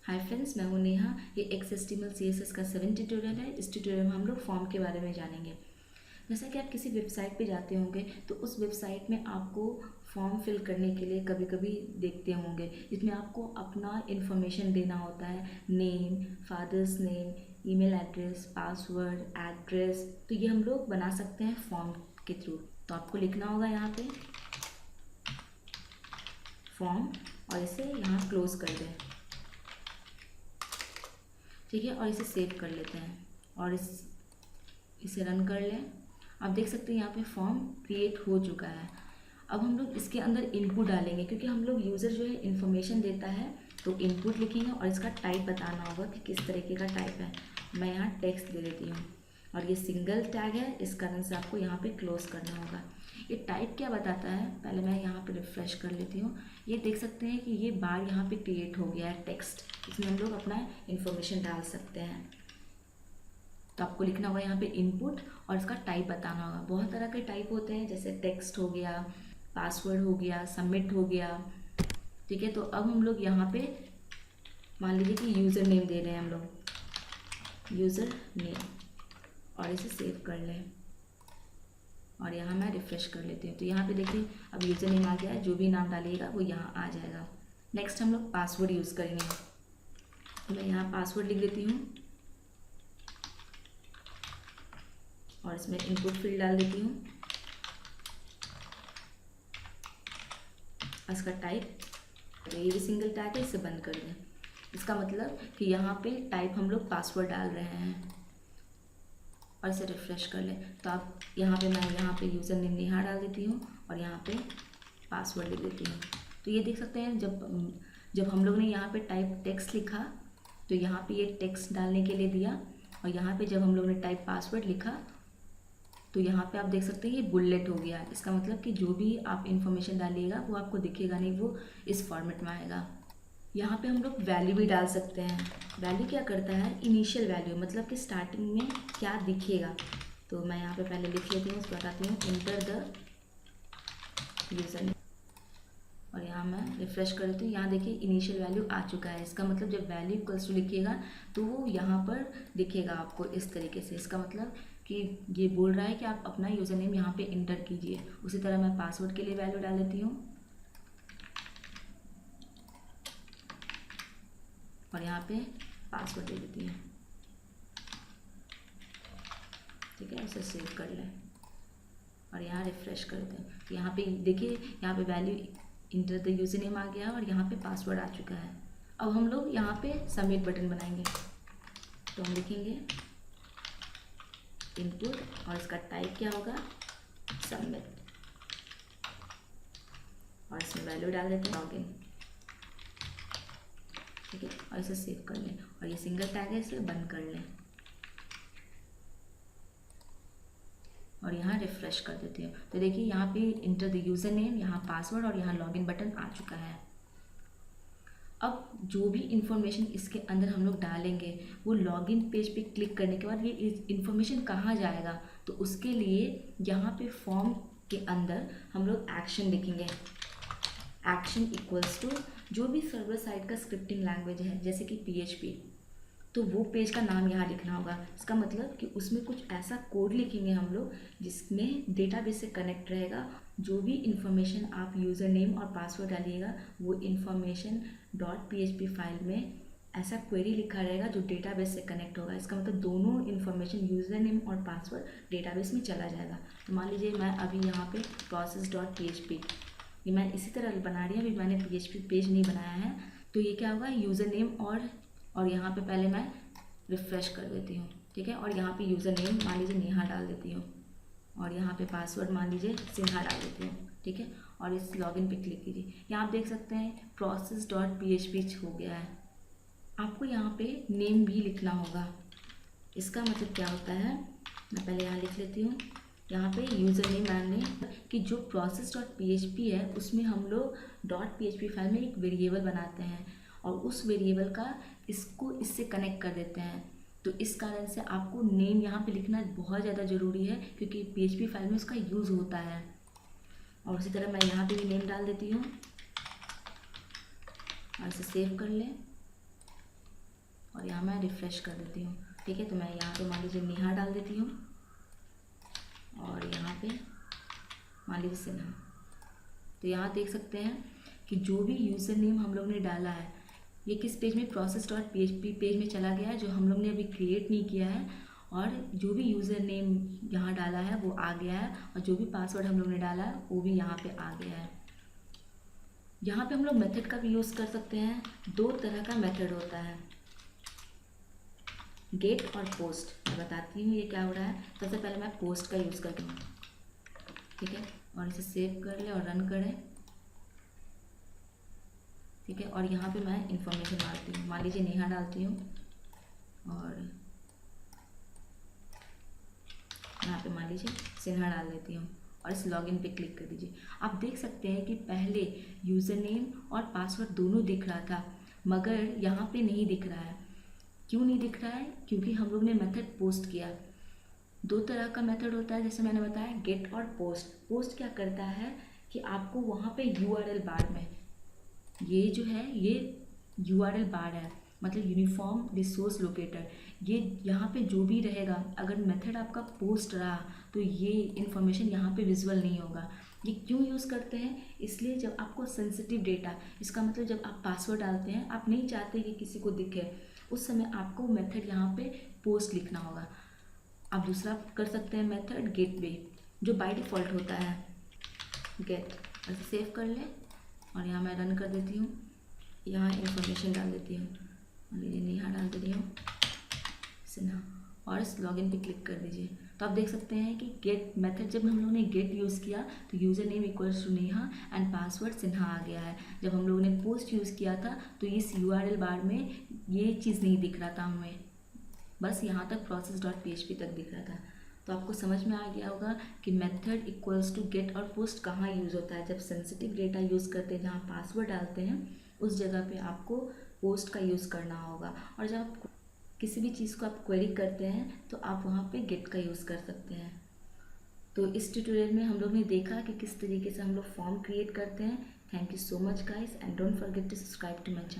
Hi friends, मैं हूं नेहा। ये XHTML CSS का 7 ट्यूटोरियल है। इस ट्यूटोरियल में हम लोग फॉर्म के बारे में जानेंगे। जैसा कि आप किसी वेबसाइट पे जाते होंगे तो उस वेबसाइट में आपको फॉर्म फिल करने के लिए कभी कभी देखते होंगे, जिसमें आपको अपना इन्फॉर्मेशन देना होता है, name, father's name, email address, password, address. तो ये हम लोग बना सकते हैं फॉर्म के थ्रू। तो आपको लिखना होगा यहाँ पे फॉर्म और इसे यहाँ क्लोज कर दें, ठीक है। और इसे सेव कर लेते हैं और इसे रन कर लें। आप देख सकते हैं यहाँ पे फॉर्म क्रिएट हो चुका है। अब हम लोग इसके अंदर इनपुट डालेंगे, क्योंकि हम लोग यूज़र जो है इन्फॉर्मेशन देता है तो इनपुट लिखेंगे और इसका टाइप बताना होगा कि किस तरीके का टाइप है। मैं यहाँ टेक्स्ट दे देती हूँ और ये सिंगल टैग है, इस कारण से आपको यहाँ पे क्लोज करना होगा। ये टाइप क्या बताता है, पहले मैं यहाँ पे रिफ्रेश कर लेती हूँ। ये देख सकते हैं कि ये बार यहाँ पे क्रिएट हो गया है टेक्स्ट, इसमें हम लोग अपना इन्फॉर्मेशन डाल सकते हैं। तो आपको लिखना होगा यहाँ पे इनपुट और इसका टाइप बताना होगा। बहुत तरह के टाइप होते हैं, जैसे टेक्स्ट हो गया, पासवर्ड हो गया, सबमिट हो गया, ठीक है। तो अब हम लोग यहाँ पे मान लीजिए कि यूज़र नेम दे रहे हैं हम लोग, यूज़र नेम, और इसे सेव कर लें। और यहाँ मैं रिफ्रेश कर लेती हूँ। तो यहाँ पे देखिए अब यूज़र नेम आ गया है, जो भी नाम डालिएगा वो यहाँ आ जाएगा। नेक्स्ट हम लोग पासवर्ड यूज़ करेंगे। तो मैं यहाँ पासवर्ड लिख देती हूँ और इसमें इनपुट फील्ड डाल देती हूँ। इसका टाइप, ये भी सिंगल टैग है, इसे बंद कर दें। इसका मतलब कि यहाँ पे टाइप हम लोग पासवर्ड डाल रहे हैं और इसे रिफ्रेश कर लें। तो आप यहाँ पे, मैं यहाँ पे यूज़र नेम नेहा डाल देती हूँ और यहाँ पे पासवर्ड लिख देती हूँ। तो ये देख सकते हैं जब हम लोग ने यहाँ पे टाइप टेक्स्ट लिखा तो यहाँ पे ये टेक्स्ट डालने के लिए दिया, और यहाँ पे जब हम लोग ने टाइप पासवर्ड लिखा तो यहाँ पे आप देख सकते हैं ये बुलेट हो गया। इसका मतलब कि जो भी आप इन्फॉर्मेशन डालिएगा वो आपको दिखेगा नहीं, वो इस फॉर्मेट में आएगा। यहाँ पे हम लोग वैल्यू भी डाल सकते हैं। वैल्यू क्या करता है, इनिशियल वैल्यू, मतलब कि स्टार्टिंग में क्या दिखेगा। तो मैं यहाँ पे पहले लिख लेती हूँ, बताती हूँ, इंटर द यूज़र नेम, और यहाँ मैं रिफ्रेश कर देती हूँ। यहाँ देखिए इनिशियल वैल्यू आ चुका है। इसका मतलब जब वैल्यू इक्वल्स टू लिखिएगा तो वो यहाँ पर दिखेगा आपको इस तरीके से। इसका मतलब कि ये बोल रहा है कि आप अपना यूज़र नेम यहाँ पे इंटर कीजिए। उसी तरह मैं पासवर्ड के लिए वैल्यू डाल देती हूँ और यहाँ पे पासवर्ड दे देती हूँ, ठीक है। इसे सेव कर लें और यहाँ रिफ्रेश कर दें। तो यहाँ पे देखिए, यहाँ पे value enter the username आ गया और यहाँ पे पासवर्ड आ चुका है। अब हम लोग यहाँ पे सबमिट बटन बनाएंगे। तो हम लिखेंगे इनपुट और इसका टाइप क्या होगा, सबमिट, और इसमें वैल्यू डाल देते हैं लॉगिन, ठीक है। और इसे सेव कर लें और ये सिंगल टैग है, इसे बंद कर लें और यहाँ रिफ्रेश कर देते हैं। तो देखिए यहाँ पे इंटर द यूज़र नेम, यहाँ पासवर्ड और यहाँ लॉगिन बटन आ चुका है। अब जो भी इंफॉर्मेशन इसके अंदर हम लोग डालेंगे वो लॉगिन पेज पे क्लिक करने के बाद ये इंफॉर्मेशन कहाँ जाएगा, तो उसके लिए यहाँ पे फॉर्म के अंदर हम लोग एक्शन लिखेंगे। एक्शन इक्वल्स टू जो भी सर्वर साइड का स्क्रिप्टिंग लैंग्वेज है, जैसे कि PHP, तो वो पेज का नाम यहाँ लिखना होगा। इसका मतलब कि उसमें कुछ ऐसा कोड लिखेंगे हम लोग जिसमें डेटाबेस से कनेक्ट रहेगा। जो भी इंफॉर्मेशन आप यूज़र नेम और पासवर्ड डालिएगा वो इन्फॉर्मेशन .php फाइल में ऐसा क्वेरी लिखा रहेगा जो डेटाबेस से कनेक्ट होगा। इसका मतलब दोनों इन्फॉर्मेशन, यूज़र नेम और पासवर्ड, डेटाबेस में चला जाएगा। तो मान लीजिए मैं अभी यहाँ पे process.php, ये मैं इसी तरह बना रही हूँ, अभी मैंने PHP पेज नहीं बनाया है। तो ये क्या होगा, यूज़र नेम और यहाँ पे पहले मैं रिफ्रेश कर देती हूँ, ठीक है। और यहाँ पे यूज़र नेम मान लीजिए नेहा डाल देती हूँ और यहाँ पे पासवर्ड मान लीजिए सिन्हा डाल देती हूँ, ठीक है। और इस लॉगिन पे क्लिक कीजिए। यहाँ आप देख सकते हैं process.php हो गया है। आपको यहाँ पे नेम भी लिखना होगा। इसका मतलब क्या होता है, मैं पहले यहाँ लिख लेती हूँ। यहाँ पे यूज़र नेम मैंने कि जो process.php है उसमें हम लोग .php फाइल में एक वेरिएबल बनाते हैं और उस वेरिएबल का इसको इससे कनेक्ट कर देते हैं। तो इस कारण से आपको नेम यहाँ पे लिखना बहुत ज़्यादा ज़रूरी है, क्योंकि PHP फाइल में उसका यूज़ होता है। और उसी तरह मैं यहाँ पे भी नेम डाल देती हूँ और इसे सेव कर लें और यहाँ मैं रिफ़्रेश कर देती हूँ। ठीक है, तो मैं यहाँ पे मान लीजिए नेहा डाल देती हूँ और यहाँ पे मान लीजिए सिन्हा। तो यहाँ देख सकते हैं कि जो भी यूज़र नेम हम लोग ने डाला है ये किस पेज में, process.php पेज में चला गया है, जो हम लोग ने अभी क्रिएट नहीं किया है। और जो भी यूज़र नेम यहाँ डाला है वो आ गया है, और जो भी पासवर्ड हम लोग ने डाला है वो भी यहाँ पे आ गया है। यहाँ पे हम लोग मेथड का भी यूज़ कर सकते हैं। दो तरह का मेथड होता है, गेट और पोस्ट। मैं बताती हूँ ये क्या हो रहा है। सबसे पहले मैं पोस्ट का यूज़ करती हूँ। ठीक है, और इसे सेव कर ले और रन करें। ठीक है, और यहाँ पे मैं इंफॉर्मेशन डालती हूँ, मान लीजिए नेहा डालती हूँ और यहाँ पे मान लीजिए सिन्हा डाल देती हूँ और इस लॉगिन पे क्लिक कर दीजिए। आप देख सकते हैं कि पहले यूज़र नेम और पासवर्ड दोनों दिख रहा था, मगर यहाँ पे नहीं दिख रहा है। क्यों नहीं दिख रहा है? क्योंकि हम लोग ने मेथड पोस्ट किया। दो तरह का मेथड होता है, जैसे मैंने बताया, गेट और पोस्ट। पोस्ट क्या करता है कि आपको वहाँ पे यूआरएल बार में, ये जो है ये यूआरएल बार है, मतलब यूनिफॉर्म रिसोर्स लोकेटर। ये यहाँ पे जो भी रहेगा, अगर मेथड आपका पोस्ट रहा तो ये इन्फॉर्मेशन यहाँ पे विजुअल नहीं होगा। ये क्यों यूज़ करते हैं? इसलिए जब आपको सेंसिटिव डेटा, इसका मतलब जब आप पासवर्ड डालते हैं, आप नहीं चाहते कि किसी को दिखे, उस समय आपको मेथड यहाँ पे पोस्ट लिखना होगा। आप दूसरा कर सकते हैं मेथड गेटवे, जो बाय डिफ़ॉल्ट होता है गेट। ऐसे सेव कर लें और यहाँ मैं रन कर देती हूँ। यहाँ इन्फॉर्मेशन डाल देती हूँ, मान लीजिए नेहा डाल देती हूँ, सिन्हा, और इस लॉगिन पे क्लिक कर दीजिए। तो आप देख सकते हैं कि गेट मेथड, जब हम लोगों ने गेट यूज़ किया तो username equals to Neha and password Sinha आ गया है। जब हम लोगों ने पोस्ट यूज़ किया था तो इस यूआरएल बार में ये चीज़ नहीं दिख रहा था हमें, बस यहाँ तक process.php तक दिख रहा था। तो आपको समझ में आ गया होगा कि मेथड इक्वल्स टू गेट और पोस्ट कहाँ यूज़ होता है। जब सेंसिटिव डेटा यूज़ करते हैं, जहाँ पासवर्ड डालते हैं, उस जगह पे आपको पोस्ट का यूज़ करना होगा। और जब आप किसी भी चीज़ को आप क्वेरी करते हैं तो आप वहाँ पे गेट का यूज़ कर सकते हैं। तो इस ट्यूटोरियल में हम लोग ने देखा कि किस तरीके से हम लोग फॉर्म क्रिएट करते हैं। Thank you so much guys, and don't forget to subscribe to my channel.